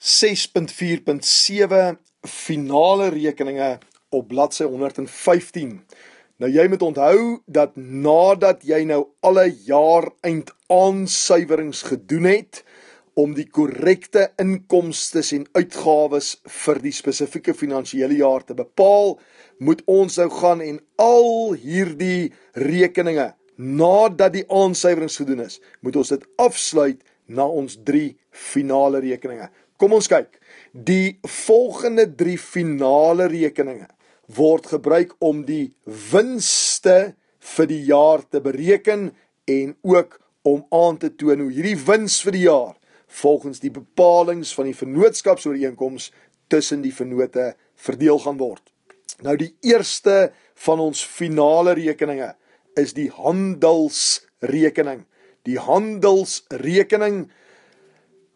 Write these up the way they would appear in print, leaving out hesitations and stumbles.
6.4.7 finale rekeninge op bladsy 115. Nou jy moet onthou dat nadat jy nou alle jaar eindaanssuiwerings gedoen het, om die korrekte inkomstes en uitgawes vir die spesifieke finansiële jaar te bepaal, moet ons nou gaan en al hierdie rekeninge, nadat die aansuiwerings gedoen is, moet ons dit afsluit na ons 3 finale rekeninge. Kom ons kyk, die volgende 3 finale rekeninge word gebruik om die winste vir die jaar te bereken en ook om aan te toon hoe hierdie wins vir die jaar volgens die bepalings van die vennootskapsooreenkoms tussen die vennote verdeel gaan word. Nou die eerste van ons finale rekeninge is die handelsrekening. Die handelsrekening,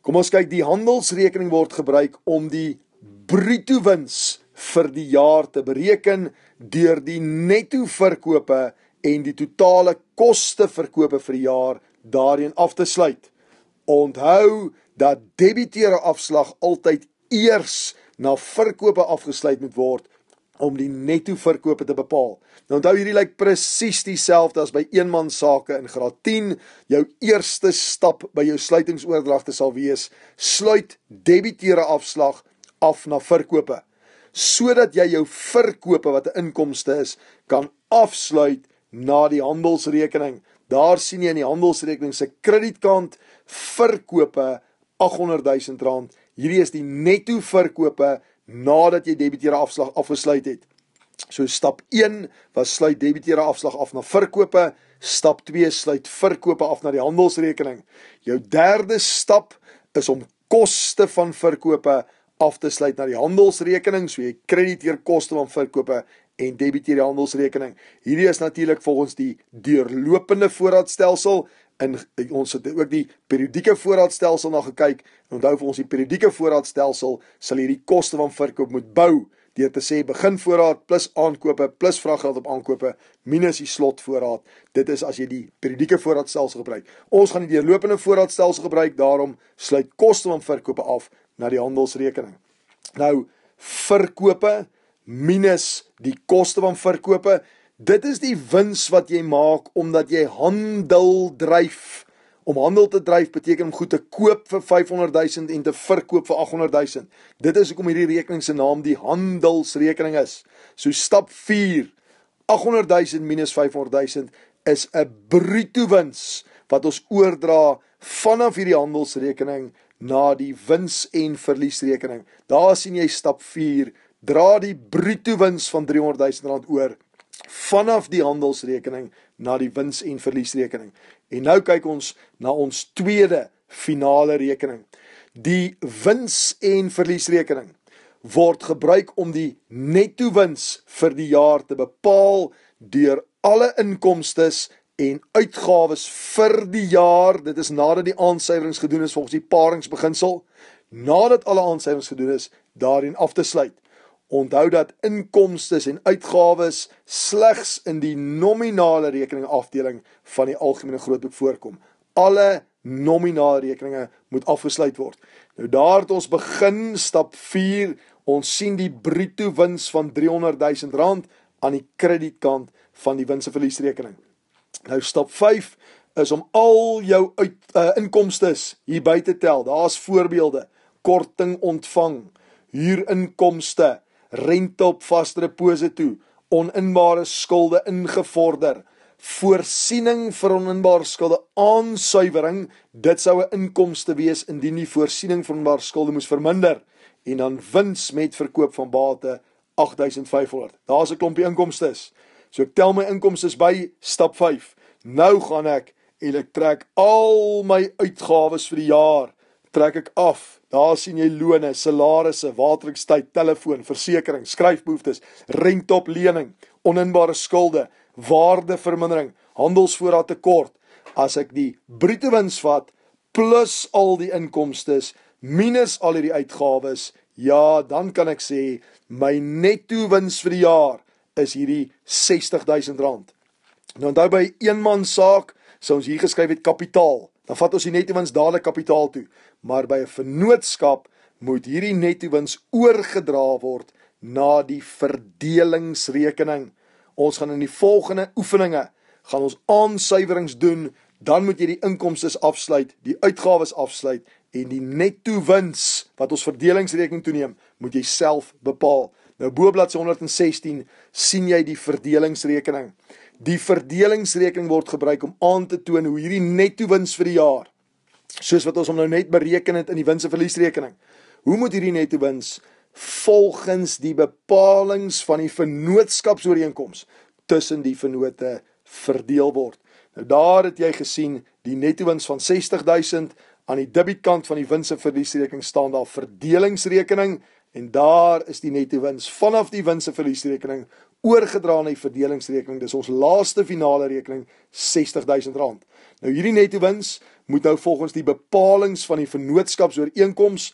kom ons kyk, die handelsrekening word gebruik om die bruto wins vir die jaar te bereken deur die netto verkope en die totale koste verkope vir die jaar daarin af te sluit. Onthou dat debiteure afslag altyd eers na verkope afgesluit moet word om die netto verkope te bepaal. Nou onthou hierdie lyk presies dieselfde as by eenmansake in graad 10. Jou eerste stap by jou sluitingsoordragte sal wees, sluit debiteure afslag af na verkope, sodat jy jou verkope wat 'n inkomste is, kan afsluit na die handelsrekening. Daar sien jy in die handelsrekening se kredietkant verkope R800,000. Hierdie is die netto verkope nadat jy debiteure afslag afgesluit het. So stap 1 was sluit debiteure afslag af na verkope, stap 2 sluit verkope af na die handelsrekening. Jou derde stap is om koste van verkope af te sluit na die handelsrekening, so jy krediteer koste van verkope en debiteer die handelsrekening. Hierdie is natuurlik volgens die deurlopende voorraadstelsel, en ons het ook die periodieke voorraadstelsel na gekyk, en onthou vir ons die periodieke voorraadstelsel sal hierdie koste van verkoop moet bou, deur te sê beginvoorraad plus aankope plus vraggeld op aankope minus die slotvoorraad. Dit is as jy die periodieke voorraadstelsel gebruik. Ons gaan die deurlopende voorraadstelsel gebruik, daarom sluit koste van verkope af na die handelsrekening. Nou, verkope minus die koste van verkope, dit is die wins wat jy maak omdat jy handel dryf. Om handel te dryf beteken om goed te koop vir 500,000 en te verkoop vir 800,000. Dit is hoekom hierdie rekening se naam die handelsrekening is. So stap 4, 800,000 minus 500,000 is 'n bruto wins wat ons oordra vanaf hierdie handelsrekening na die wins- en verliesrekening. Daar sien jy stap 4, dra die bruto wins van R300,000 oor vanaf die handelsrekening na die wins- en verliesrekening. En nou kyk ons na ons tweede finale rekening. Die wins- en verliesrekening word gebruik om die netto wins vir die jaar te bepaal deur alle inkomstes en uitgawes vir die jaar. Dit is nadat die aansuiwerings gedoen is volgens die paringsbeginsel. Nadat alle aansuiwerings gedoen is, daarin af te sluit. Onthou dat inkomstes en uitgawes slegs in die nominale rekening afdeling van die algemene grootboek voorkom. Alle nominale rekeninge moet afgesluit word. Nou daar het ons begin, stap 4, ons sien die bruto wins van R300,000 aan die kredietkant van die wins- en verliesrekening. Nou stap 5 is om al jou inkomstes hierby te tel. Daar's voorbeelde: korting ontvang, huurinkomste, rente op vaste deposito, oninbare skulde ingevorder, voorsiening vir oninbare skulde aansuiwering, dit sou 'n inkomste wees indien die voorsiening vir oninbare skulde moes verminder, en dan wins met verkoop van bate R8,500. Daar's 'n klompie inkomstes. So ek tel my inkomstes by, stap 5. Nou gaan ek en ek trek al my uitgawes vir die jaar, trek ek af. Daar sien jy lone, salarisse, waterrekstyd, telefoon, versekering, skryfbehoeftes, rente op lening, oninbare skulde, waardevermindering, handelsvoorraad tekort. As ek die bruto wins vat, plus al die inkomstes, minus al hierdie uitgawes, ja, dan kan ek sê, my netto wins vir die jaar is hierdie R60,000. Nou onthou by eenmansaak, sou ons hier geskryf het kapitaal. Dan vat ons die netto wins dadelik kapitaal toe. Maar by 'n vennootskap moet hierdie netto wins oorgedra word na die verdelingsrekening. Ons gaan in die volgende oefeninge, gaan ons aansuiwerings doen, dan moet jy die inkomstes afsluit, die uitgawes afsluit, en die netto wins, wat ons verdelingsrekening toeneem, moet jy self bepaal. Nou bo bladsy 116 sien jy die verdelingsrekening. Die verdelingsrekening word gebruik om aan te toon hoe hierdie netto wins vir die jaar, soos wat ons hom nou net bereken het in die wins- en verliesrekening. Hoe moet hierdie netto wins volgens die bepalings van die vennootskapsooreenkoms tussen die vennote verdeel word? Nou daar het jy gesien die netto wins van 60.000, aan die debietkant van die wins- en verliesrekening staan daar verdelingsrekening, en daar is die netto wins vanaf die wins- en verliesrekening oorgedra na die verdelingsrekening. Dis ons laaste finale rekening, R60.000. Nou hierdie netto wins moet nou volgens die bepalings van die vennootskapsooreenkoms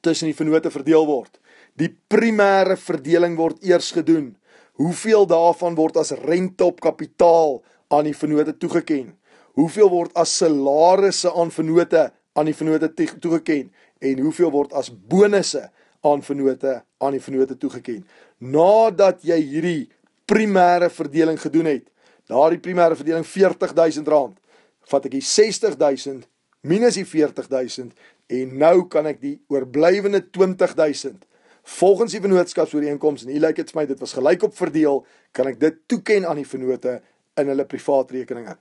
tussen die vennote verdeel word. Die primêre verdeling word eers gedoen. Hoeveel daarvan word as rente op kapitaal aan die vennote toegeken? Hoeveel word as salarisse aan die vennote toegeken? En hoeveel word as bonusse aan die vennote toegeken? Nadat jy hierdie primêre verdeling gedoen het, daardie primêre verdeling R40.000, vat ek die 60.000 minus die 40.000 en nou kan ek die oorblywende 20.000 volgens die vennootskapsooreenkoms, en hier lyk dit vir my, dit was gelykop verdeel, kan ek dit toeken aan die vennote in hulle privaatrekeninge.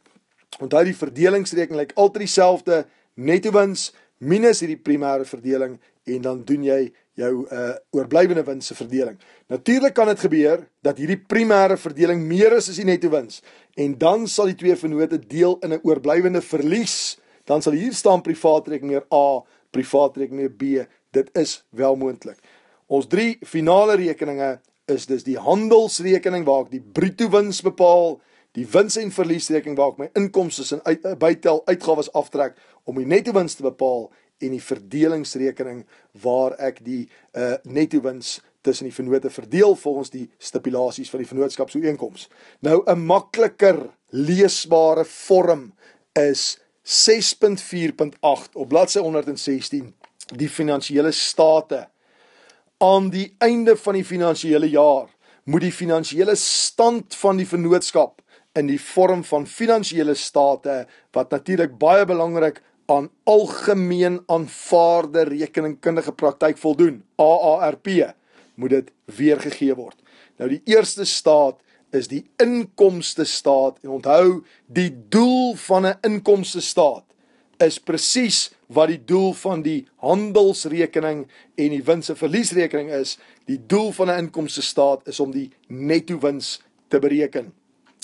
Onthou die verdelingsrekening lyk altyd dieselfde, netto wins minus hierdie primêre verdeling, en dan doen jy jou oorblywende wins se verdeling. Natuurlik kan dit gebeur dat hierdie primêre verdeling meer is as die netto wins, en dan sal die twee vennote deel in 'n oorblywende verlies. Dan sal hier staan privaatrekening A, privaatrekening B. Dit is wel moontlik. Ons drie finale rekeninge is dus die handelsrekening waar ek die bruto wins bepaal, die wins- en verliesrekening waar ek my inkomstes en bytel uitgawes aftrek om die netto wins te bepaal, en die verdelingsrekening waar ek die netto wins tussen die vennote verdeel volgens die stipulasies van die vennootskapsooreenkoms. Nou 'n makliker leesbare vorm is 6.4.8 op bladsy 116, die finansiële state. Aan die einde van die finansiële jaar moet die finansiële stand van die vennootskap in die vorm van finansiële state, wat natuurlik baie belangrik aan algemeen aanvaarde rekeningkundige praktyk voldoen, AARP, moet dit weergegee word. Nou die eerste staat is die inkomste staat, en onthou, die doel van 'n inkomste staat is presies wat die doel van die handelsrekening en die wins- en verliesrekening is. Die doel van 'n inkomste staat is om die netto wins te bereken.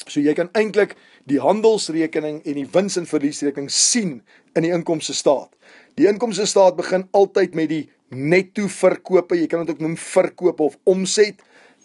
So jy kan eintlik die handelsrekening en die wins- en verliesrekening sien in die inkomste staat. Die inkomste staat begin altyd met die netto verkope, jy kan dit ook noem verkope of omset.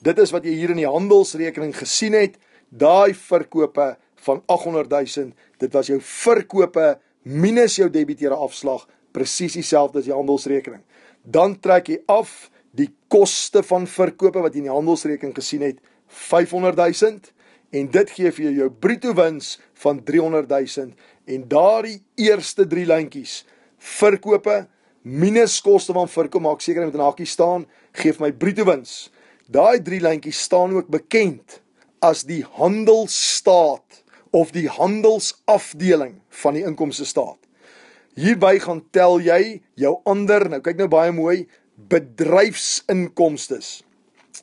Dit is wat jy hier in die handelsrekening gesien het, daai verkope van 800.000, dit was jou verkope minus jou debiteure afslag, presies dieselfde as die handelsrekening. Dan trek jy af die koste van verkope wat jy in die handelsrekening gesien het, 500.000, en dit gee vir jou bruto wins van 300.000, en daardie eerste drie lyntjies, verkope minus koste van verkoop, maak seker met 'n hakie staan, gee vir my bruto wins. Daai drie lyntjies staan ook bekend as die handelsstaat of die handelsafdeling van die inkomste staat. Hierby gaan tel jy jou ander, nou kyk nou baie mooi, bedryfsinkomstes.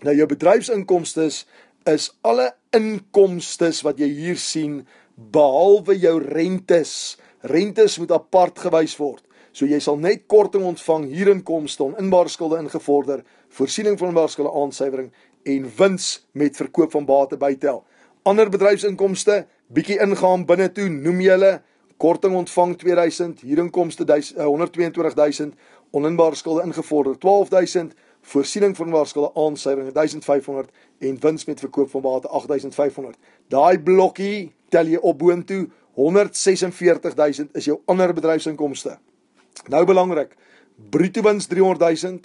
Nou jou bedryfsinkomstes is alle inkomstes wat jy hier sien, behalwe jou rentes. Rentes moet apart gewys word. So jy sal net korting ontvang, huurinkomste, oninbare skulde ingevorder, voorsiening van oninbare skulde aansuiwering en wins met verkoop van bate bytel. Ander bedryfsinkomste, bietjie ingaan binne toe, noem jy hulle, korting ontvang 2000, huurinkomste 122.000, oninbare skulde ingevorder 12.000, voorsiening van oninbare skulde aansuiwering 1.500 en wins met verkoop van bate 8.500. Daai blokkie tel jy op boontoe, 146.000 is jou ander bedryfsinkomste. Nou belangrik, bruto wins 300.000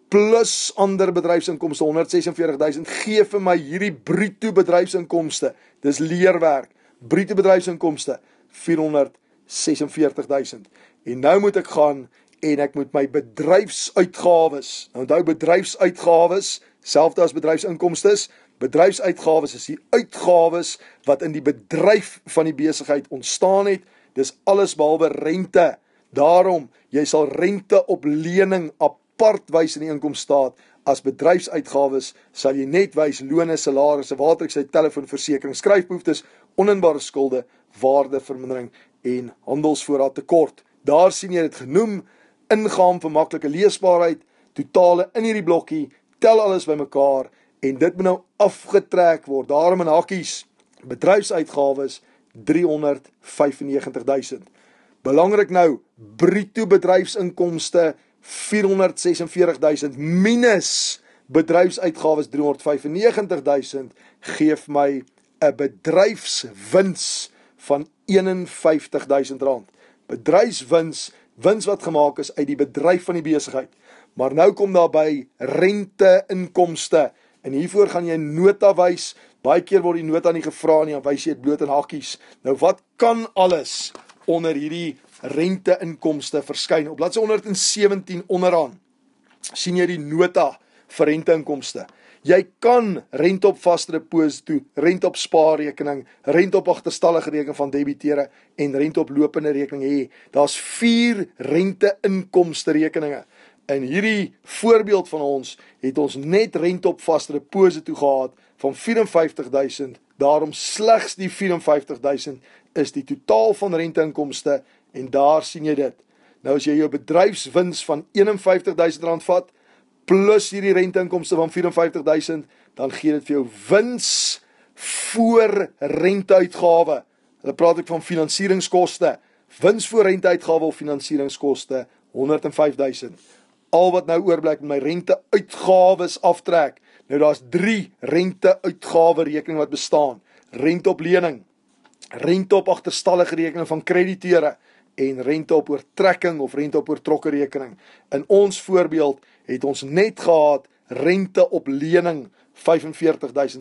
plus ander bedryfsinkomste 146.000 gee vir my hierdie bruto bedryfsinkomste. Dis leerwerk. Bruto bedryfsinkomste 446.000. En nou moet ek gaan en ek moet my bedryfsuitgawes, nou onthou bedryfsuitgawes, selfde as bedryfsinkomstes, bedryfsuitgawes is die uitgawes wat in die bedryf van die besigheid ontstaan het, dis alles behalwe rente. Daarom, jy sal rente op lening apart wys in die inkomstaat. As bedryfsuitgawes sal jy net wys lone, salarisse, waterhuishouding, telefoonversekering, skryfbehoeftes, oninbare skulde, waardevermindering en handelsvoorraad tekort. Daar sien jy dit genoem, ingaan vir maklike leesbaarheid, totale in hierdie blokkie, tel alles bymekaar en dit moet nou afgetrek word. Daarom in hakkies, bedryfsuitgawes 395.000. Belangrik nou, bruto bedryfsinkomste 446.000 minus bedryfsuitgawes 395.000 geef my 'n bedryfswins van R51.000. Bedryfswins, wins wat gemaak is uit die bedryf van die besigheid. Maar nou kom daarby rente-inkomste. En hiervoor gaan jy 'n nota wys. Baie keer word die nota nie gevra nie, dan wys jy dit bloot in hakkies. Nou wat kan alles onder hierdie rente-inkomste verskyn? Op bladsy 117 onderaan sien jy die nota vir rente-inkomste. Jy kan rente op vaste deposito, rente op spaarrekening, rente op agterstallige rekening van debiteure en rente op lopende rekening hê. Daar's 4 rente-inkomste rekeninge. In hierdie voorbeeld van ons het ons net rente op vaste deposito gehad van 54.000. Daarom slegs die 54.000 is die totaal van rente-inkomste en daar sien jy dit. Nou as jy jou bedryfswins van R51.000 vat plus hierdie rente-inkomste van 54.000, dan gee dit vir jou wins voor renteuitgawe. Hulle praat ook van finansieringskoste. Wins voor renteuitgawe of finansieringskoste 105.000. Al wat nou oorbly met my renteuitgawes aftrek. Nou daar's 3 renteuitgawe rekening wat bestaan. Rente op lening, rente op agterstallige rekening van krediteure en rente op oortrekking of rente op oortrokke rekening. In ons voorbeeld het ons net gehad rente op lening R45.000.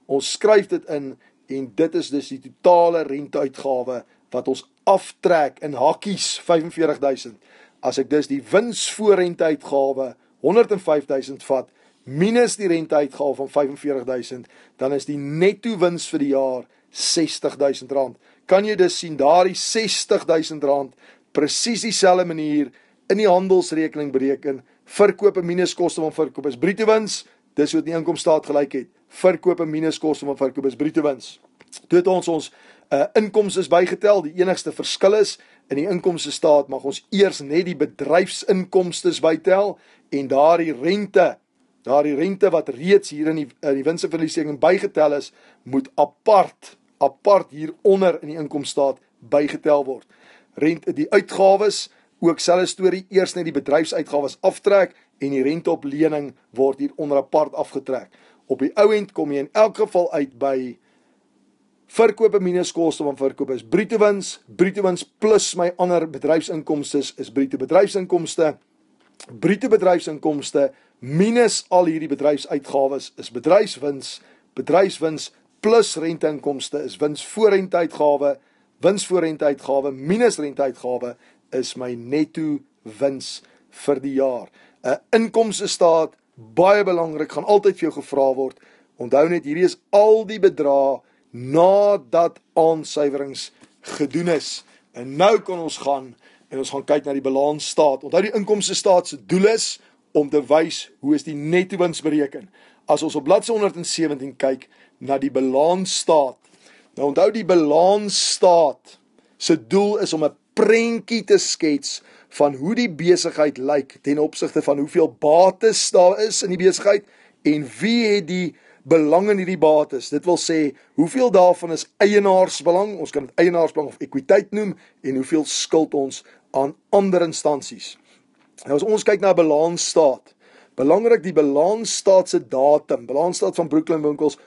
Ons skryf dit in en dit is dus die totale renteuitgawe wat ons aftrek in hakkies 45.000. As ek dus die wins voor renteuitgawe 105.000 vat minus die renteuitgawe van 45.000, dan is die netto wins vir die jaar R60.000. Kan jy dus sien daar die R60.000 presies dieselfde manier in die handelsrekening bereken. Verkope minus koste van verkoop is bruto wins. Dis wat die inkomstaat gelyk het. Verkope minus koste van verkoop is bruto wins. Toe het ons inkomste bygetel. Die enigste verskil is in die inkomste staat mag ons eers net die bedryfsinkomste bytel en daardie rente wat reeds hier in die wins- en verliesrekening bygetel is, moet apart hieronder in die inkomstaat bygetel word. Die uitgawes, ook selfe storie, eers net die bedryfsuitgawes aftrek en die rente op lening word hieronder apart afgetrek. Op die ou end kom jy in elk geval uit by verkope minus koste van verkoop is bruto wins plus my ander bedryfsinkomste is bruto bedryfsinkomste. Bruto bedryfsinkomste minus al hierdie bedryfsuitgawes is bedryfswins plus renteinkomste is wins voor renteuitgawe minus renteuitgawe is my netto wins vir die jaar. 'n Inkomste staat, baie belangrik, gaan altyd vir jou gevra word. Onthou net, hierdie is al die bedrae nadat aansuiwerings gedoen is. En nou kan ons gaan en ons gaan kyk na die balansstaat. Onthou die inkomste staat se doel is om te wys hoe is die netto wins bereken. As ons op bladsy 117 kyk na die balansstaat. Nou onthou die balansstaat se doel is om 'n prentjie te skets van hoe die besigheid lyk ten opsigte van hoeveel bates daar is in die besigheid en wie het die belang in hierdie bates. Dit wil sê, hoeveel daarvan is eienaarsbelang, ons kan dit eienaarsbelang of ekwiteit noem, en hoeveel skuld ons aan ander instansies. Nou as ons kyk na balansstaat, belangrik die balansstaat se datum, balansstaat van Brooklyn Winkels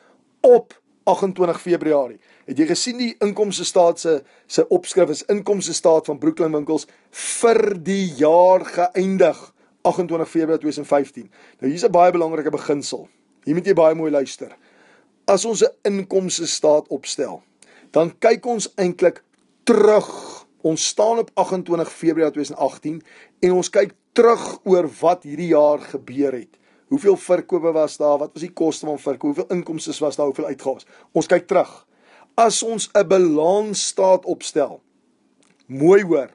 op 28 Februarie. Het jy gesien die inkomste staat se opskrif is inkomste staat van Brooklyn Winkels vir die jaar geëindig 28 Februarie 2015. Nou hier's 'n baie belangrike beginsel. Hier moet jy baie mooi luister. As ons 'n inkomste staat opstel, dan kyk ons eintlik terug Ons staan op 28 Februarie 2018 en ons kyk terug oor wat hierdie jaar gebeur het. Hoeveel verkope was daar, wat was die koste van verkoop, hoeveel inkomste was daar, hoeveel uitgawes. Ons kyk terug. As ons 'n balansstaat opstel, mooi hoor,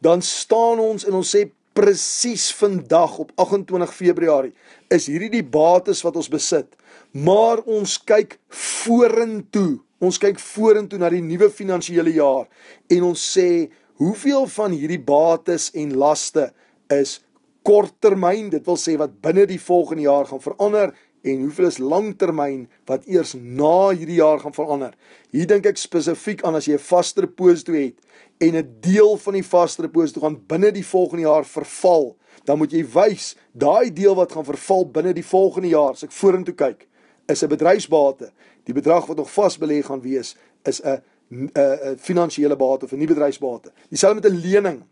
dan staan ons en ons sê presies vandag op 28 Februarie is hierdie die bates wat ons besit, maar ons kyk vorentoe. Ons kyk vorentoe na die nuwe finansiële jaar en ons sê hoeveel van hierdie bates en laste is korttermyn, dit wil sê wat binne die volgende jaar gaan verander en hoeveel is langtermyn wat eers na hierdie jaar gaan verander. Hier dink ek spesifiek aan as jy 'n vaste deposito het en 'n deel van die vaste deposito gaan binne die volgende jaar verval, dan moet jy wys, daai deel wat gaan verval binne die volgende jaar, as ek vorentoe kyk, is 'n bedryfsbate. Die bedrag wat nog vasbelê gaan wees, is 'n finansiële bate of 'n nie bedryfsbate. Dieselfde met 'n lening.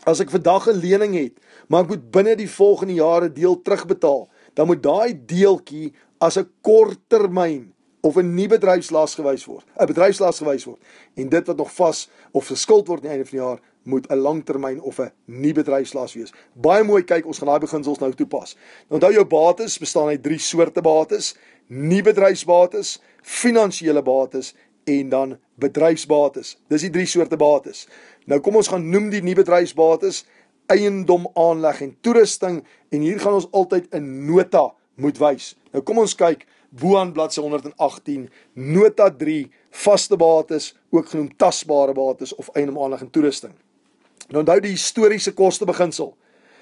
As ek vandag 'n lening het, maar ek moet binne die volgende jaar 'n deel terugbetaal, dan moet daai deeltjie as 'n korttermyn of 'n nie bedryfslas gewys word, 'n bedryfslas gewys word. En dit wat nog vas of geskuld word aan die einde van die jaar, moet 'n langtermyn of 'n nie bedryfslas wees. Baie mooi kyk, ons gaan daai beginsels nou toepas. Onthou jou bates bestaan uit 3 soorte bates: nie bedryfsbates, finansiële bates en dan bedryfsbates. Dis die 3 soorte bates. Nou kom ons gaan noem die nie bedryfsbates: eiendom, aanleg en toerusting, en hier gaan ons altyd 'n nota moet wys. Nou kom ons kyk bo aan bladsy 118, nota 3, vaste bates, ook genoem tasbare bates of eiendom, aanleg en toerusting. Nou onthou die historiese koste beginsel.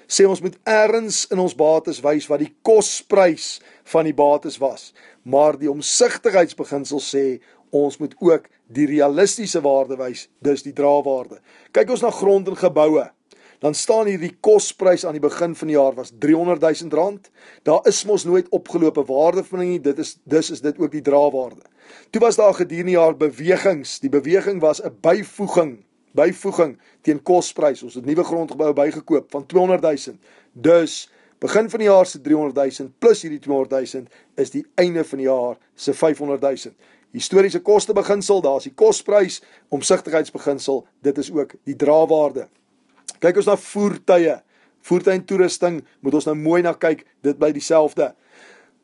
Sê ons moet ergens in ons bates wys wat die kosprys van die bates was. Maar die omsigtigheidsbeginsel sê ons moet ook die realistiese waarde wys, dus die draagwaarde. Kyk ons na grond en geboue. Dan staan hier die kosprys aan die begin van die jaar was R300 000. Daar is mos nooit opgelope waardevinding nie, dus is dit ook die draagwaarde. Toe was daar gedurende die jaar bewegings. Die beweging was 'n byvoeging teen kosprys. Ons het nuwe grondgeboue bygekoop van R200 000. Dus begin van die jaar se R300 000 plus hierdie R200 000 is die einde van die jaar se R500 000. Historiese koste beginsel, daar is die kosprys, omsigtigheidsbeginsel, dit is ook die draagwaarde. Kyk ons na voertuie en toerusting, moet ons nou mooi na kyk, dit bly dieselfde.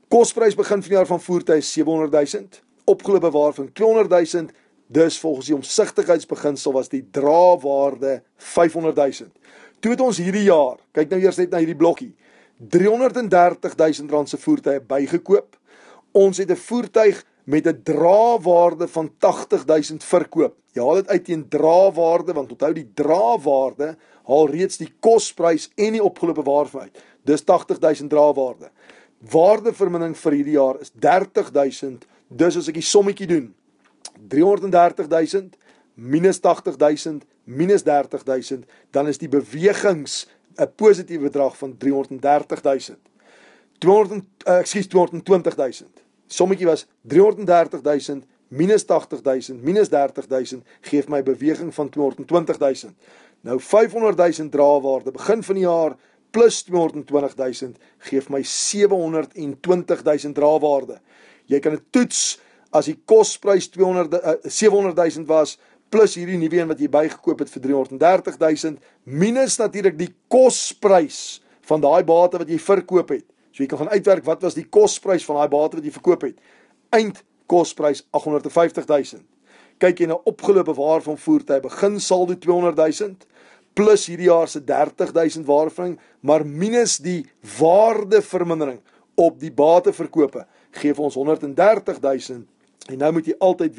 Kosprys begin van die jaar van voertuie is R700 000, opgelope waarde van R200 000, dus volgens die omsigtigheidsbeginsel was die draagwaarde R500 000. Toe het ons hierdie jaar, kyk nou eers net na hierdie blokkie, R330 000 se voertuie bygekoop. Ons het 'n voertuig met 'n draagwaarde van R80 000 verkoop. Jy haal dit uit teen draagwaarde, want onthou die draagwaarde haal reeds die kosprys en die opgelope waarde uit. Dis R80 000 draagwaarde. Waardevermindering vir hierdie jaar is R30 000. Dus as ek die sommetjie doen, R330 000 minus R80 000 minus R30 000, dan is die bewegings 'n positiewe bedrag van R330 000. 220 000. Sommetjie was R330 000 minus R80 000 minus R30 000 geef my beweging van R220 000. Nou R500 000 draagwaarde begin van die jaar plus R220 000 geef my R720 000 draagwaarde. Jy kan dit toets as die kosprys R700 000 was plus hierdie nuwe een wat jy bygekoop het vir R330 000 minus natuurlik die kosprys van daai bate wat jy verkoop het. So jy kan gaan uitwerk wat was die kosprys van daai bate wat jy verkoop het. Eindkosprys R850 000. Kyk jy na opgelope waarde van voertuie, begin saldo R200 000 plus hierdie jaar se R30 000 waardevinding, maar minus die waardevermindering op die bateverkope gee ons R130 000. En nou moet jy altyd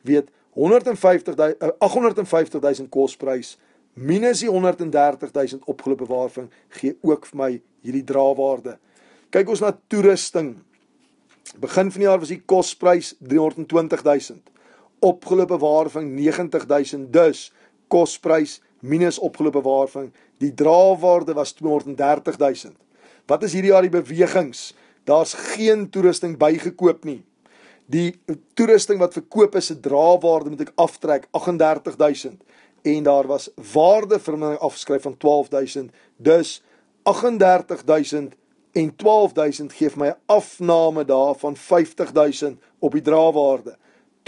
weet 850 000 kosprys minus die 130 000 opgelope waardevinding gee ook vir my hierdie draagwaarde. Kyk ons na toerusting. Begin van die jaar was die kosprys R320 000. Opgelope waardevinding R90 000. Dus kosprys minus opgelope waardevinding. Die draagwaarde was R230 000. Wat is hierdie jaar die bewegings? Daar's geen toerusting bygekoop nie. Die toerusting wat verkoop is, se draagwaarde moet ek aftrek R38 000 en daar was waardevermindering afgeskryf van R12 000. Dus R38 000 en R12 000 geef my 'n afname daar van R50 000 op die draagwaarde.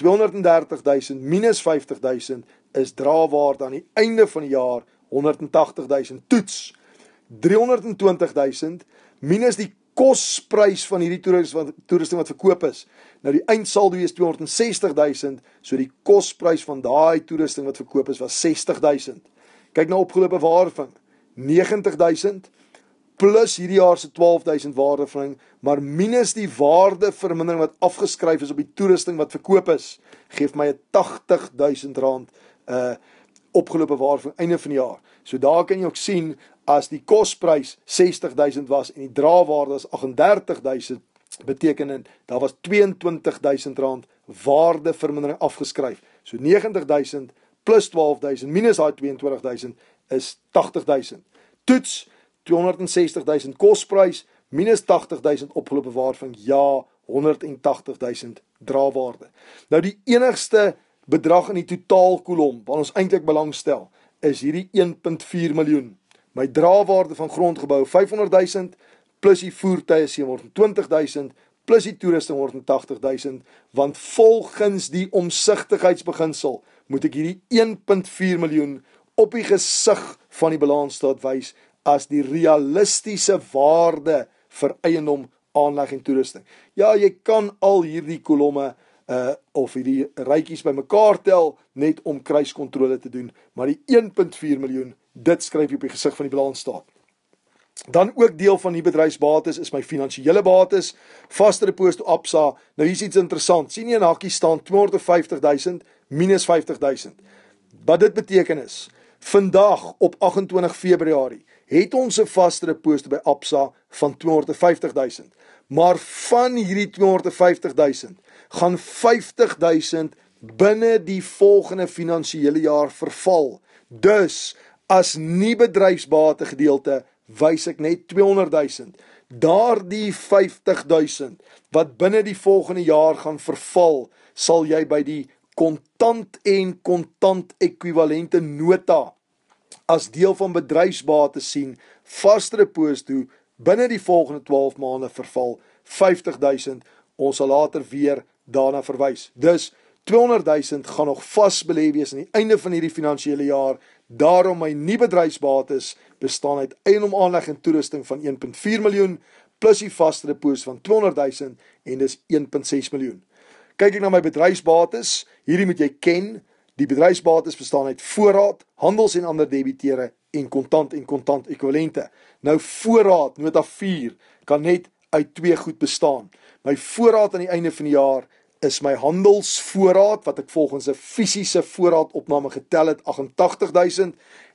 R230 000 minus R50 000, is draawaarde aan die einde van die jaar 180.000. Toets 320.000 minus die kosprys van hierdie toerusting wat verkoop is. Nou die eindsaldo is 260.000, so die kosprys van daai toerusting wat verkoop is was 60.000. Kyk na opgelope waardevinding, 90.000 plus hierdie jaar se 12.000 waardevinding, maar minus die waardevermindering wat afgeskryf is op die toerusting wat verkoop is, geef my 80.000 rand opgelope waardevinding einde van die jaar. So daar kan jy ook sien, as die kosprys 60.000 was en die draawaarde is 38.000, betekenend, daar was 22.000 rand waardevermindering afgeskryf. So 90.000 plus 12.000 minus daai 22.000 is 80.000. Toets 260.000 kosprys minus 80.000 opgelope waardevinding, ja, 180.000 draawaarde. Nou die enigste bedrag in die totaalkolom wat ons eintlik belangstel, is hierdie 1.4 miljoen. My draawaarde van grondgebou 500.000 plus die voertuie 720.000 plus die toerusting 180.000, want volgens die omsigtigheidsbeginsel moet ek hierdie 1.4 miljoen op die gesig van die balansstaat wys as die realistiese waarde vir eiendom, aanleg en toerusting. Ja, jy kan al hierdie kolomme of hierdie rytjies bymekaar tel net om kruiskontrole te doen, maar die 1.4 miljoen, dit skryf jy op die gesig van die balansstaat. Dan ook deel van die bedryfsbates is my finansiële bates, vaste repos toe Absa. Nou hier is iets interessant, sien jy in hakkie staan 250.000 minus 50.000. Wat dit beteken is, vandag op 28 Februarie het ons 'n vaste repos by Absa van 250.000. Maar van hierdie 250.000 gaan 50.000 binne die volgende finansiële jaar verval. Dus as nie bedryfsbate gedeelte wys ek net 200.000. Daardie 50.000 wat binne die volgende jaar gaan verval, sal jy by die kontant en kontant ekwivalente nota as deel van bedryfsbate sien, vaste repos toe binne die volgende 12 maande verval 50.000. Ons sal later weer daarna verwys. Dus 200.000 gaan nog vasbelê wees aan die einde van hierdie finansiële jaar. Daarom my nie bedryfsbates bestaan uit eiendom, aanleg en toerusting van 1.4 miljoen plus die vaste repos van 200.000 en dis 1.6 miljoen. Kyk ek na my bedryfsbates, hierdie moet jy ken. Die bedryfsbates bestaan uit voorraad, handels en ander debiteure en kontant ekwivalente. Nou voorraad, nota 4, kan net uit twee goed bestaan. My voorraad aan die einde van die jaar is my handelsvoorraad, wat ek volgens 'n fisiese voorraadopname getel het, 88.000,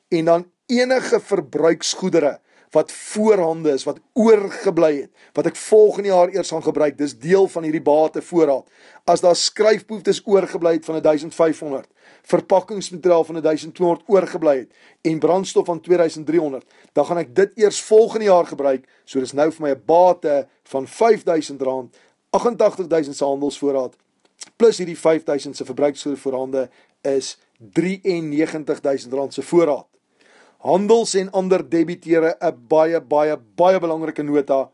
en dan enige verbruiksgoedere wat voorhande is, wat oorgebly het, wat ek volgende jaar eers gaan gebruik, dis deel van hierdie bate voorraad. As daar skryfboetes oorgebly het van 1.500, verpakkingsmateriaal van 1.200 oorgebly het, en brandstof van 2.300, dan gaan ek dit eers volgende jaar gebruik, so dis nou vir my 'n bate van R5.000, 88.000 se handelsvoorraad, plus hierdie 5.000 se verbruiksgoedere voorhande, is R93.000 se voorraad. Handels en ander debiteure, 'n baie belangrike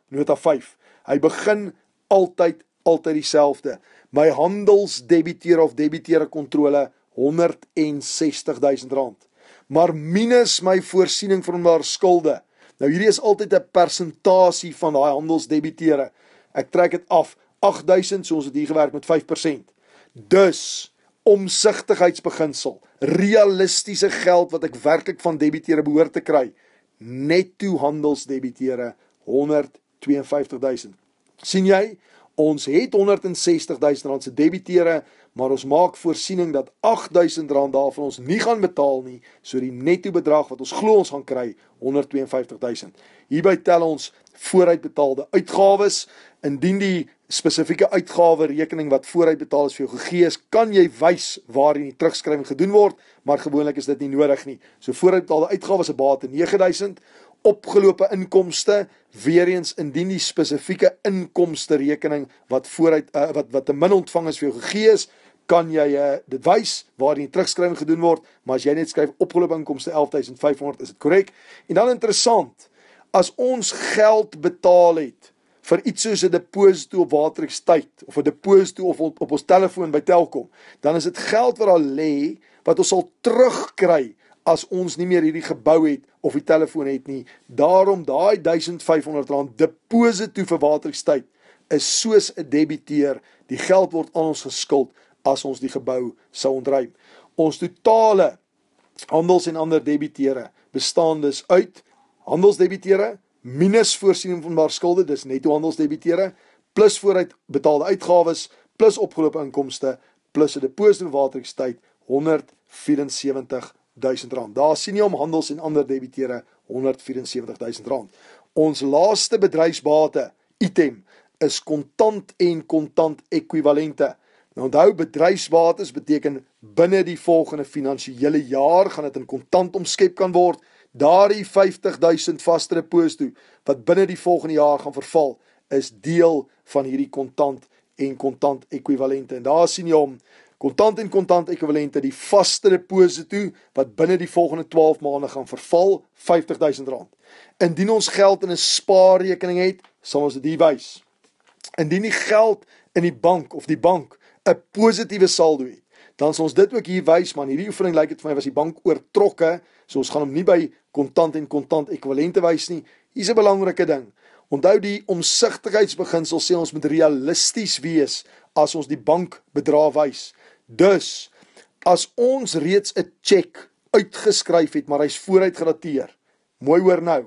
nota 5. Hy begin altyd dieselfde. My handelsdebiteure of debiteure kontrole R160.000. Maar minus my voorsiening vir onwaar skulde. Nou hierdie is altyd 'n persentasie van daai handelsdebiteure. Ek trek dit af 8.000, so ons het hier gewerk met 5%. Dus omsigtigheidsbeginsel, realistiese geld wat ek werklik van debiteure behoort te kry, netto handelsdebiteure R152.000. sien jy, ons het R160.000 se debiteure, maar ons maak voorsiening dat R8.000 daarvan ons nie gaan betaal nie, so die netto bedrag wat ons glo ons gaan kry, R152.000. Hierby tel ons vooruitbetaalde uitgawes. Indien die spesifieke uitgawe rekening wat vooruitbetaal is vir jou gegee is, kan jy wys waarin die terugskrywing gedoen word, maar gewoonlik is dit nie nodig nie. So vooruitbetaalde uitgawes 'n bate 9.000, opgelope inkomste, weer eens indien die spesifieke inkomste rekening wat wat te min ontvang is vir jou gegee is, kan jy dit wys waarin die terugskrywing gedoen word, maar as jy net skryf opgelope inkomste 11.500, is dit korrek. En dan interessant, as ons geld betaal het vir iets soos 'n deposito op Waterix tyd, of 'n deposito op ons telefoon by Telkom, dan is dit geld wat daar lê, wat ons sal terugkry as ons nie meer hierdie gebou het, of die telefoon het nie. Daarom, daai R1500 deposito vir Waterix tyd, is soos 'n debiteur. Die geld word aan ons geskuld, as ons die gebou sou ontruim. Ons totale handels en ander debiteure bestaan dus uit handelsdebiteure minus voorsiening van maar skulde, dis netto handelsdebiteure, plus vooruit betaalde uitgawes, plus opgelope inkomste, plus 'n deposito Waterix tyd, R174.000. Daar sien jy om handels en ander debiteure R174.000. Ons laaste bedryfsbate item is kontant en kontant ekwivalente. Nou onthou, bedryfsbates beteken binne die volgende finansiële jaar gaan dit in kontant omskep kan word. Daardie R50.000 vaste deposito wat binne die volgende jaar gaan verval, is deel van hierdie kontant en kontant ekwivalente. En daar sien jy om kontant en kontant ekwivalente, die vaste deposito wat binne die volgende 12 maande gaan verval, R50.000. Indien ons geld in 'n spaarrekening het, sal ons dit hier wys. Indien die geld in die bank of die bank 'n positiewe saldo het, dan sal ons dit ook hier wys, maar hierdie oefening lyk dit vir my was die bank oortrokke, so ons gaan hom nie by kontant en kontant ekwivalente wys nie. Hier's 'n belangrike ding. Onthou, die omsigtigheidsbeginsel sê ons moet realisties wees as ons die bankbedrag wys. Dus, as ons reeds 'n cheque uitgeskryf het, maar hy's vooruit gedateer, mooi hoor nou,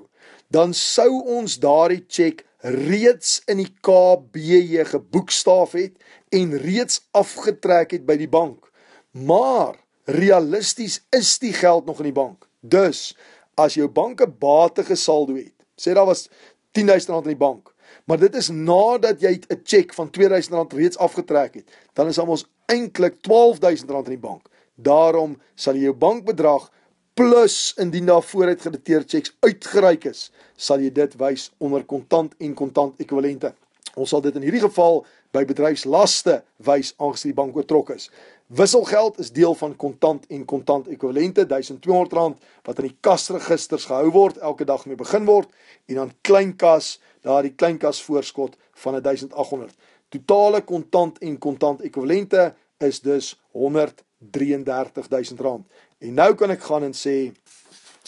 dan sou ons daardie cheque reeds in die KBJ geboekstaaf het en reeds afgetrek het by die bank. Maar realisties is die geld nog in die bank. Dus, as jou bank 'n batige saldo het, sê daar was R10.000 in die bank, maar dit is nadat jy 'n cheque van R2.000 reeds afgetrek het, dan is ons eintlik R12.000 in die bank. Daarom sal jy jou bankbedrag plus indien daar vooruit gedateerde cheques uitgereik is, sal jy dit wys onder kontant en kontant ekwivalente. Ons sal dit in hierdie geval by bedryfslaste wys aangesien die bank oortrok is. Wisselgeld is deel van kontant en kontant ekwivalente, R1,200 wat in die kasregisters gehou word, elke dag mee begin word, en dan kleinkas, daar die kleinkas voorskot van R1,800. Totale kontant en kontant ekwivalente is dus R133.000. En nou kan ek gaan en sê,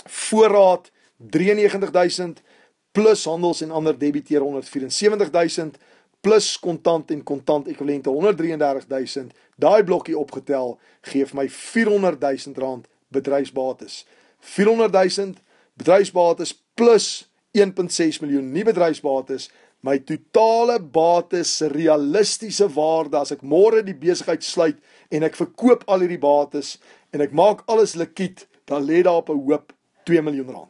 voorraad R93.000, plus handels en ander debiteure R174.000, plus kontant en kontant ekwivalente R133.000, daai blokkie opgetel, geef my R400.000 bedryfsbates. R400.000 bedryfsbates plus 1,6 miljoen nie bedryfsbates, my totale bates realistiese waarde, as ek môre die besigheid sluit, en ek verkoop al hierdie bates, en ek maak alles likied, dan lê daar op 'n hoop R2 miljoen.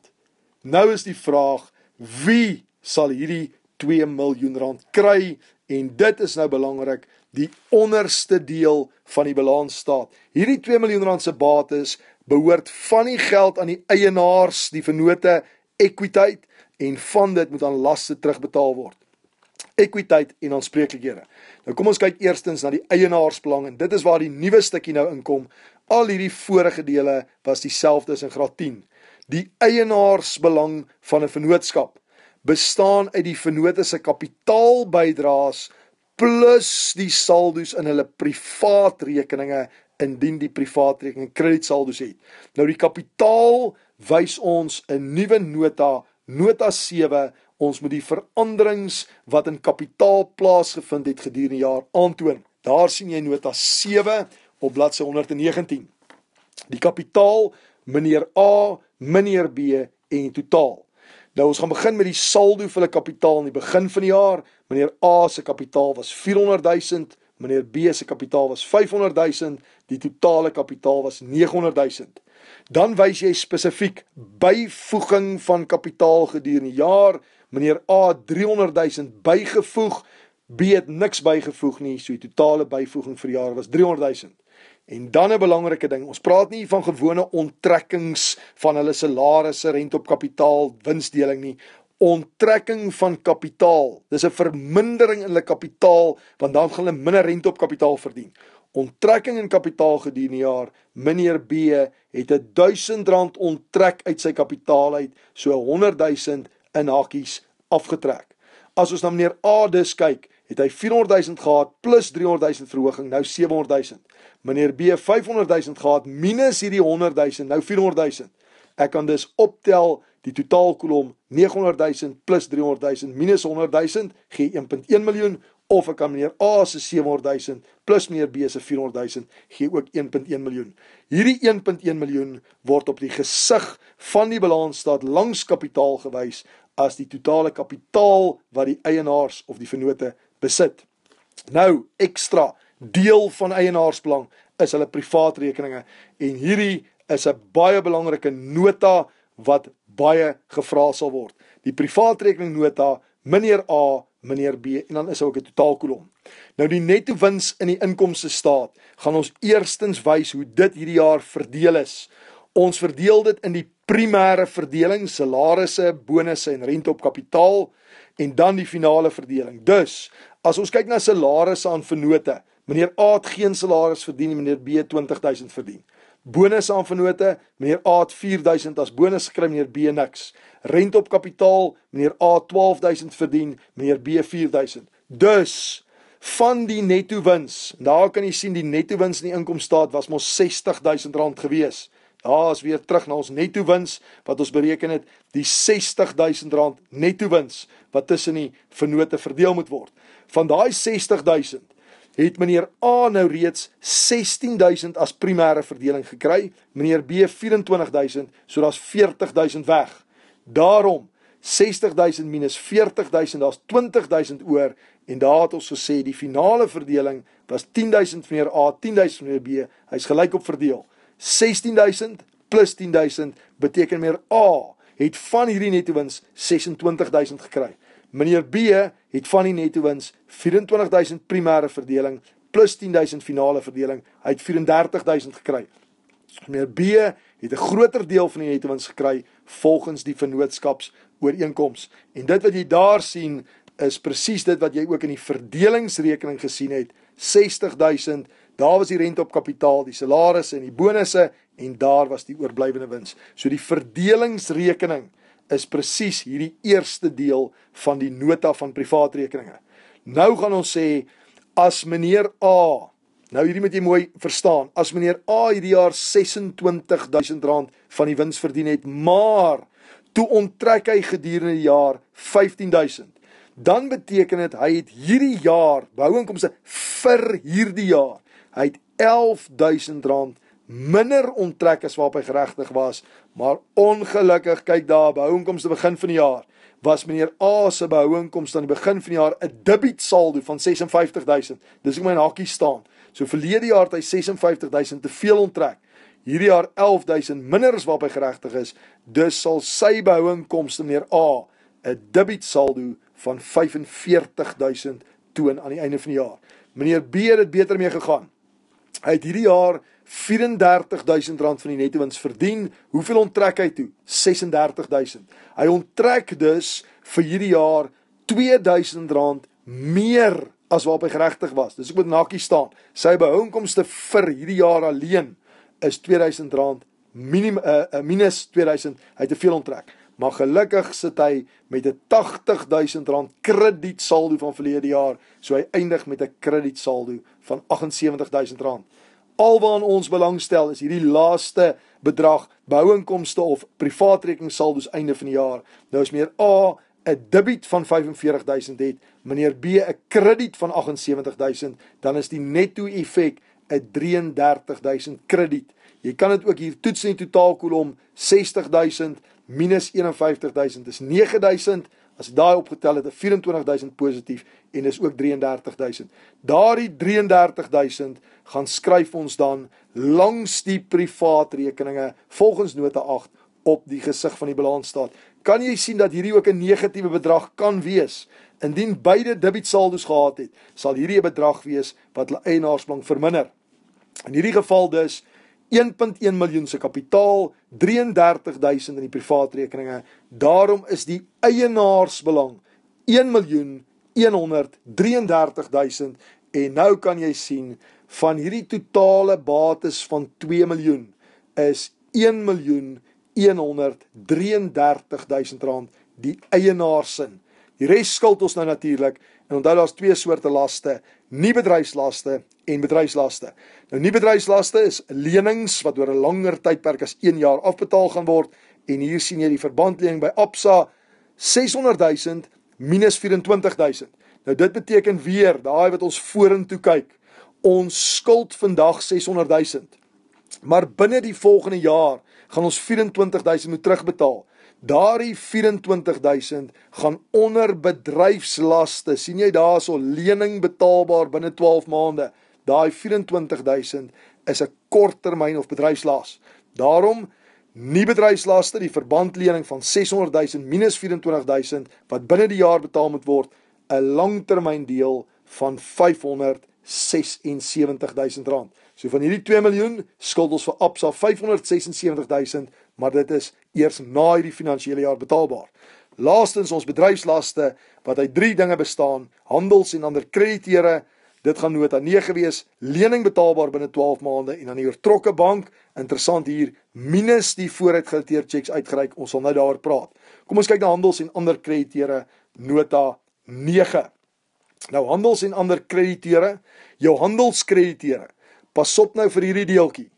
Nou is die vraag, wie sal hierdie R2 miljoen kry? En dit is nou belangrik, die onderste deel van die balansstaat. Hierdie R2 miljoen se bates behoort van die geld aan die eienaars, die vennote, ekwiteit, en van dit moet aan laste terugbetaal word. Ekwiteit en aanspreeklikhede. Nou kom ons kyk eerstens na die eienaarsbelang, en dit is waar die nuwe stukkie nou inkom. Al hierdie vorige dele was dieselfde as in graad 10. Die eienaarsbelang van 'n vennootskap bestaan uit die vennote se kapitaalbydraes plus die saldos in hulle privaatrekeninge, indien die privaatrekening kredietsaldos het. Nou die kapitaal wys ons 'n nuwe nota 7, ons moet die veranderings wat in kapitaal plaasgevind het gedurende die jaar aantoon. Daar sien jy nota 7 op bladsy 119. Die kapitaal, meneer A, meneer B en totaal. Nou ons gaan begin met die saldo vir hulle kapitaal in die begin van die jaar. Meneer A se kapitaal was 400.000, meneer B se kapitaal was 500.000, die totale kapitaal was 900.000. Dan wys jy spesifiek byvoeging van kapitaal gedurende die jaar. Meneer A 300.000 bygevoeg, B het niks bygevoeg nie, so die totale byvoeging vir die jaar was 300.000. En dan 'n belangrike ding, ons praat nie van gewone onttrekkings van hulle salarisse, rente op kapitaal, winsdeling nie. Onttrekking van kapitaal, dis 'n vermindering in hulle kapitaal, want dan gaan hulle minder rente op kapitaal verdien. Onttrekking in kapitaal gedurende die jaar, meneer B het R1,000 onttrek uit sy kapitaal uit, so 100.000 in hakies afgetrek. As ons na meneer A dus kyk, het hy 400.000 gehad plus 300.000 verhoging, nou 700.000. Meneer B 500.000 gehad minus hierdie 100.000, nou 400.000. Ek kan dus optel die totaalkolom 900.000 plus 300.000 minus 100.000 gee 1.1 miljoen, of ek kan meneer A se 700.000 plus meneer B se 400.000 gee ook 1.1 miljoen. Hierdie 1.1 miljoen word op die gesig van die balansstaat langs kapitaal gewys as die totale kapitaal wat die eienaars of die vennote besit. Nou, ekstra deel van eienaarsbelang is hulle privaatrekeninge en hierdie is 'n baie belangrike nota wat baie gevra sal word. Die privaatrekeningnota, meneer A, meneer B en dan is ook 'n totaalkolom. Nou die netto wins in die inkomste staat gaan ons eerstens wys hoe dit hierdie jaar verdeel is. Ons verdeel dit in die primêre verdeling, salarisse, bonusse en rente op kapitaal en dan die finale verdeling. Dus, as ons kyk na salarisse aan vennote, meneer A het geen salaris verdien en meneer B 20.000 verdien. Bonusse aan vennote, meneer A het 4.000 as bonus gekry, meneer B niks. Rente op kapitaal, meneer A 12.000 verdien, meneer B 4.000. Dus, van die netto wins, daar kan jy sien die netto wins in die inkomstaat was mos R60.000 gewees. Daar is weer terug na ons netto wins wat ons bereken het, die R60.000 netto wins wat tussen die vennote verdeel moet word. Van daai 60.000 het meneer A nou reeds 16.000 as primêre verdeling gekry, meneer B 24.000, so daar's 40.000 weg. Daarom 60.000 minus 40.000, daar's 20.000 oor en daar het ons gesê die finale verdeling was 10.000 vir meneer A, 10.000 vir meneer B, hy's gelyk op verdeel. 16.000 plus 10.000 beteken meneer A het van hierdie netto wins 26.000 gekry. Meneer B het van die netto wins 24.000 primêre verdeling plus 10.000 finale verdeling, hy het 34.000 gekry. Meneer B het 'n groter deel van die netto wins gekry volgens die vennootskapsooreenkoms. En dit wat jy daar sien is presies dit wat jy ook in die verdelingsrekening gesien het. 60.000, daar was die rente op kapitaal, die salarisse en die bonusse en daar was die oorblywende wins. So die verdelingsrekening is presies hierdie eerste deel van die nota van privaatrekeninge. Nou gaan ons sê, as meneer A, nou hierdie moet jy mooi verstaan, as meneer A hierdie jaar R26.000 van die wins verdien het, maar toe onttrek hy gedurende die jaar 15.000, dan beteken dit, hy het hierdie jaar, bouinkomste vir hierdie jaar, hy het R11.000 minder onttrek as waarop hy geregtig was, maar ongelukkig, kyk daar, bouinkomste begin van die jaar, was meneer A se bouinkomste aan die begin van die jaar 'n debiet saldo van 56.000. Dis hoe my hakie staan. So verlede jaar het hy 56.000 te veel onttrek. Hierdie jaar 11.000 minder as waarop hy geregtig is. Dus sal sy bouinkomste meneer A 'n debiet saldo van 45.000 toon aan die einde van die jaar. Meneer B het dit beter mee gegaan. Hy het hierdie jaar R34.000 van die netto wins verdien. Hoeveel onttrek hy toe? 36.000. Hy onttrek dus vir hierdie jaar R2.000 meer as waarop hy geregtig was. Dus ek moet nakie staan. Sy bouinkomste vir hierdie jaar alleen is R2.000 minus 2.000. Hy het te veel onttrek. Maar gelukkig sit hy met 'n R80.000 kredietsaldo van verlede jaar. So hy eindig met 'n kredietsaldo van R78.000. Alwaar ons belangstel is hierdie laaste bedrag, bouinkomste of privaatrekeningssaldo's einde van die jaar. Nou is meneer A 'n debiet van 45.000 het, meneer B 'n krediet van 78.000, dan is die netto effek 'n 33.000 krediet. Jy kan dit ook hier toets in die totaalkolom, 60.000 minus 51.000 is 9.000, as jy daai opgetel het, 24.000 positief en is ook 33.000. Daardie 33.000 gaan skryf ons dan langs die privaatrekeninge volgens nota 8 op die gesig van die balansstaat. Kan jy sien dat hierdie ook 'n negatiewe bedrag kan wees? Indien beide debietsaldo's gehad het, sal hierdie 'n bedrag wees wat hulle eienaarsbelang verminder. In hierdie geval dus 1.1 miljoen se kapitaal, 33.000 in die privaatrekeninge. Daarom is die eienaarsbelang 1.133.000 en nou kan jy sien van hierdie totale bates van 2 miljoen is 1.133.000 die eienaarsin. Die res skuld ons nou natuurlik, en onthou daar's twee soorte laste, nie bedryfslaste en bedryfslaste. Nou nie bedryfslaste is lenings wat oor 'n langer tydperk as 1 jaar afbetaal gaan word, en hier sien jy die verbandlening by Absa, 600.000 minus 24.000. Nou dit beteken weer, daai wat ons vorentoe kyk, ons skuld vandag 600.000, maar binne die volgende jaar gaan ons 24.000 moet terugbetaal. Daardie 24.000 gaan onder bedryfslaste, sien jy daar so lening betaalbaar binne 12 maande. Daai 24.000 is 'n korttermyn of bedryfslas. Daarom nie bedryfslaste, die verbandlening van 600.000 minus 24.000 wat binne die jaar betaal moet word, 'n langtermyn deel van 576.000 rand. So van hierdie 2 miljoen skuld ons vir Absa 576.000, maar dit is eers na hierdie finansiële jaar betaalbaar. Laastens ons bedryfslaste wat uit 3 dinge bestaan, handels en ander krediteure, dit gaan nota 9 wees, lening betaalbaar binne 12 maande en dan die oortrokke bank, interessant hier, minus die vooruitgerelateerde checks uitgereik, ons sal nou daaroor praat. Kom ons kyk na handels en ander krediteure, nota 9. Nou handels en ander krediteure, jou handelskrediteure, pas op nou vir hierdie deeltjie.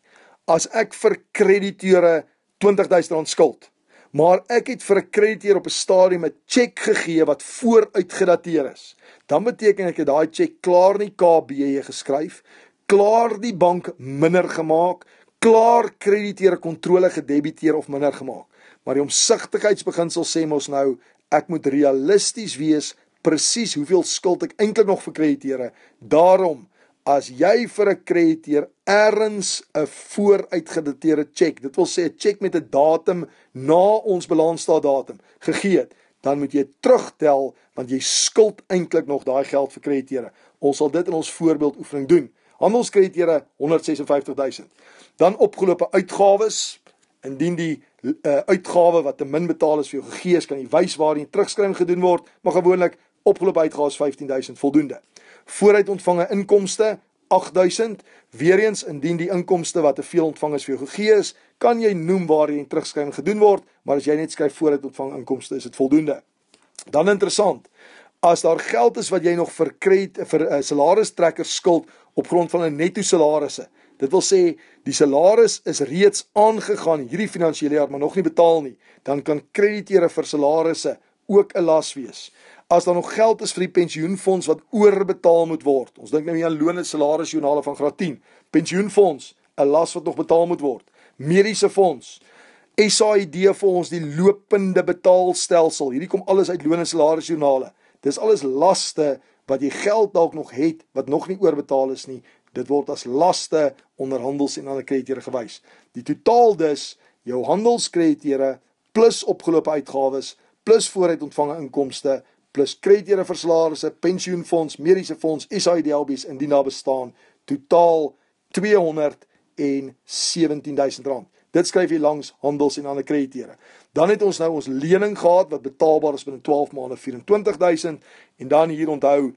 As ek vir krediteure R20.000 skuld, maar ek het vir 'n krediteur op 'n stadium 'n cheque gegee wat vooruitgedateer is, dan beteken ek het daai cheque klaar in die KBJ geskryf, klaar die bank minder gemaak, klaar krediteure kontrole gedebiteer of minder gemaak. Maar die omsigtigheidsbeginsel sê mos nou, ek moet realisties wees, presies hoeveel skuld ek eintlik nog vir krediteure. Daarom, as jy vir 'n krediteur ergens 'n vooruitgedateerde cheque, dit wil sê 'n cheque met 'n datum na ons balansstaatdatum gegee het, dan moet jy terugtel, want jy skuld eintlik nog daai geld vir krediteure. Ons sal dit in ons voorbeeldoefening doen. Handelskrediteure 156.000. Dan opgelope uitgawes, indien die uitgawe wat te min betaal is vir jou gegee is, kan jy wys waar die terugskrywing gedoen word, maar gewoonlik opgelope uitgawes 15.000 voldoende. Vooruit ontvange inkomste 8.000, weer eens indien die inkomste wat te veel ontvang is vir jou gegee is, kan jy noem waar die terugskrywing gedoen word, maar as jy net skryf vooruit ontvang inkomste is dit voldoende. Dan interessant, as daar geld is wat jy nog vir salaristrekkers skuld op grond van 'n netto salarisse, dit wil sê die salaris is reeds aangegaan hierdie finansiële jaar maar nog nie betaal nie, dan kan krediteure vir salarisse ook 'n las wees. As daar nog geld is vir die pensioenfonds wat oorbetaal moet word, ons dink nou hier aan loon en salarisjoernale van graad 10, pensioenfonds, 'n las wat nog betaal moet word, mediese fonds, SAID vir ons die lopende betaalstelsel, hierdie kom alles uit loon en salarisjoernale, dis alles laste wat jy geld dalk nog het, wat nog nie oorbetaal is nie, dit word as laste onder handels en ander krediteure gewys. Die totaal dus, jou handelskrediteure, plus opgelope uitgawes, plus vooruit ontvange inkomste, plus krediteure vir salarisse, pensioenfonds, mediese fonds, SAID-LB's indien daar bestaan, totaal R217.000. Dit skryf jy langs handels en ander krediteure. Dan het ons nou ons lening gehad wat betaalbaar is binne 12 maande 24.000 en dan hier onthou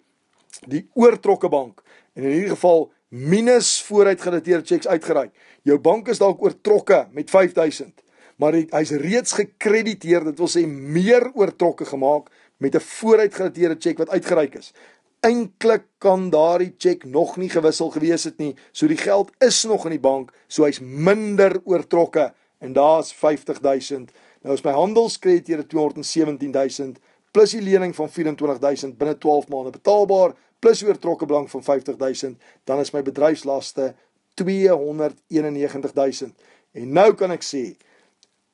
die oortrokke bank en in hierdie geval minus vooruitgedateerde checks uitgereik. Jou bank is dalk oortrokke met 5.000, maar hy's reeds gekrediteer, dit wil sê meer oortrokke gemaak met 'n vooruitgedateerde cheque wat uitgereik is. Eintlik kan daardie cheque nog nie gewissel gewees het nie, so die geld is nog in die bank, so hy's minder oortrokke en daar's 50.000. Nou is my handelskrediteure 217.000 plus die lening van 24.000 binne 12 maande betaalbaar plus die oortrokke belang van 50.000, dan is my bedryfslaste 291.000. En nou kan ek sê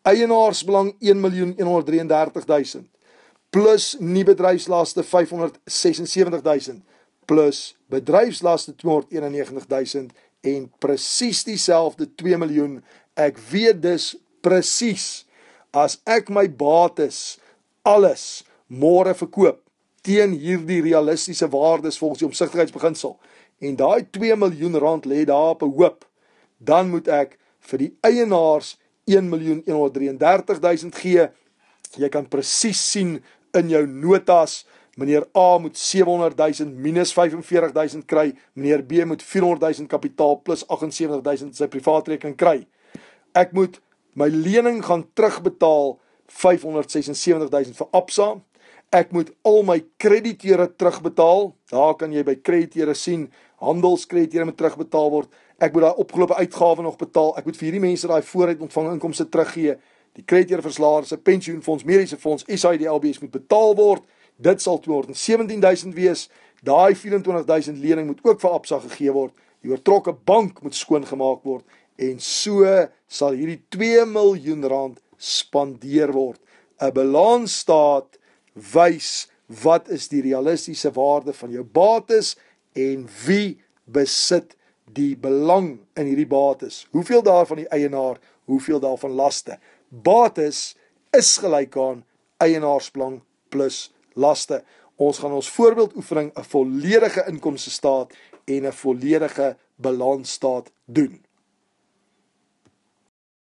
eienaarsbelang 1.133.000 plus nie bedryfslaste 576.000 plus bedryfslaste 291.000 en presies dieselfde 2 miljoen. Ek weet dus presies as ek my bates alles môre verkoop teen hierdie realistiese waardes volgens die omsigtigheidsbeginsel en daai 2 miljoen rand lê daar op 'n hoop, dan moet ek vir die eienaars 1.133.000 gee. Jy kan presies sien in jou notas, meneer A moet 700.000 minus 45.000 kry, meneer B moet 400.000 kapitaal plus 78.000 sy privaatrekening kry. Ek moet my lening gaan terugbetaal 576.000 vir Absa. Ek moet al my krediteure terugbetaal. Daar kan jy by krediteure sien, handelskrediteure moet terugbetaal word. Ek moet daai opgelope uitgawe nog betaal. Ek moet vir hierdie mense daai vooruit ontvang inkomste teruggee. Die krediteure vir salarisse, pensioenfonds, mediese fonds, SAIDLB's moet betaal word. Dit sal 217.000 wees. Daai 24.000 lening moet ook vir Absa gegee word. Die oortrokke bank moet skoongemaak word en so sal hierdie 2 miljoen rand spandeer word. 'n Balansstaat wys wat is die realistiese waarde van jou bates en wie besit die belang in hierdie bates. Hoeveel daarvan die eienaar, hoeveel daarvan laste. Bates is gelyk aan eienaarsbelang plus laste. Ons gaan ons voorbeeldoefening 'n volledige inkomstestaat en 'n volledige balansstaat doen.